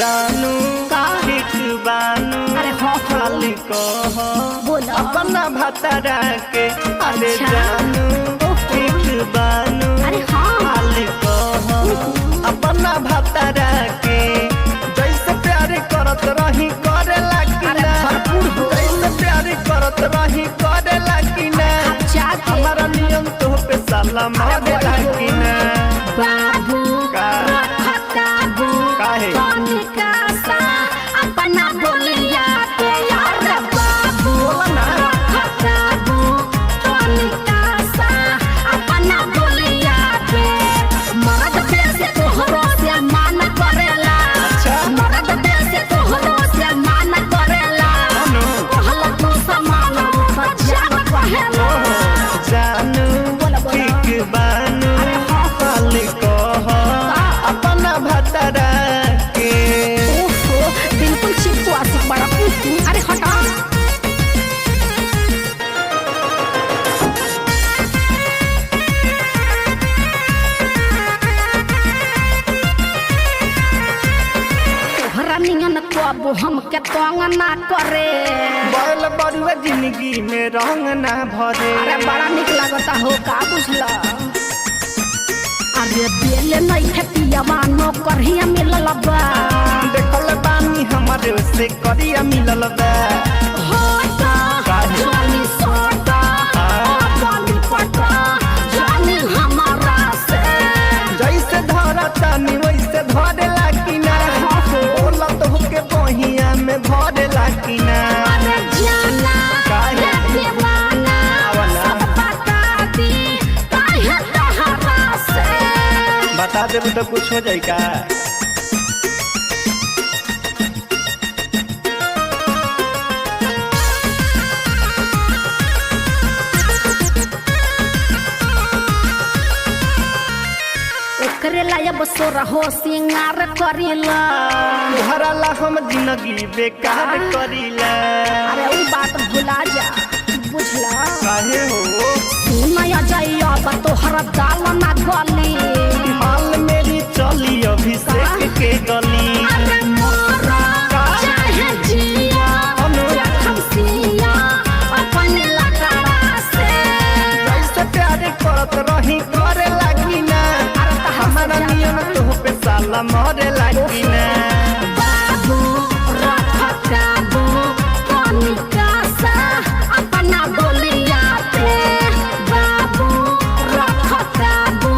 जानू का ठीक बानू अरे हाँ खाली कह बोला अपना भतरा के अरे अच्छा। जानू ठीक बानू अरे हाँ खाली कह अपना भतरा के जैसे प्यार करत रही करे लागी अरे ना भरपूर हो। जैसे प्यार करत रही करे लागी ना जाके हमारा नियम तो पे साला मारे लागी ना बाबू का रखताबू काहे तनिका सा अपना बोलिया पे यार बाबू रखताबू तनिका सा अपना बोलिया पे मर्द पे से तोहरो से मान करेला अच्छा मर्द पे से तोहरो से मान करेला अनु कहला तू समान जान कहेला जानू ठीक बानू खाली कह अपना भतरा के ओहो बिल्कुल चिपको आशिक बड़ा अरे हटा तोहरा नियन कब हमके तंग ना करे बैल बरुआ जिंदगी में रंग ना भरे अरे बड़ा निक लगता हो का बुझला अरे बेले नहीं है पियावानो करहिया मिलल बा देखल बानी हमारे से करिया मिलल बा होता काहे? जानी सोता जानी पटा जानी हमारा से जैसे धरा तानी वैसे धरे लागी ना बोला तो के बहिया में भरे लागी ना अरे जाना काहे? ये दीवाना आवला। सब बता दी काहे तहरा से बता दे तो कुछ हो जाए का ओकरे लायब सोरा हो सिंगार करेला तुहरा ला हम जिंदगी बेकार करीला अरे उ बात भुला जा बुझला काहे हो सुनया जाइया बा तोहर दाल ना गली हाल मेरी चली अभिषेक के गली अरे मोरा चाहे जिया अनु हम सिया अपने लकड़ा से जैसे प्यार करत रही करे लागी ना अरे त हमारा नियम तो पे साला मरे लागी ना बाबू रखताबू तनिका सा अपना बोलिया पे बाबू रखताबू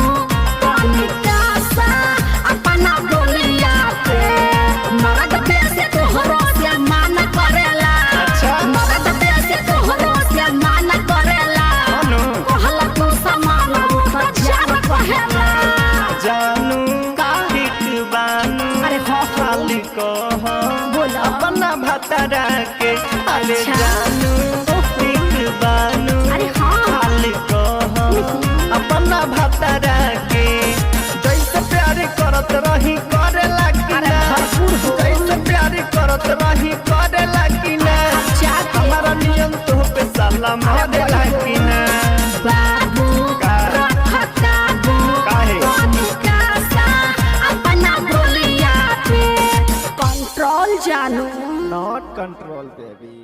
तनिका सा अपना बोलिया पे मर्द पे से तोहरो से मान करेला अच्छा मर्द पे से तोहरो से मान करेला अनु कहला तू समान जान कहेला जानू का? ठीक बानू अरे हाँ खाली कह बोला अपना भतरा के अरे अच्छा। जानू ठीक बानू अरे हाँ खाली कह अपना भतरा के जैसे प्यार करत रही करे लागी अरे ना भरपूर हो। जैसे प्यार करत रही करे लागी ना जाके हमारा नियम तो पे साला मारे लागी ना बाबू का? रखताबू काहे? तनिका सा अपना बोलिया पे कंट्रोल जानू नॉट कंट्रोल बेबी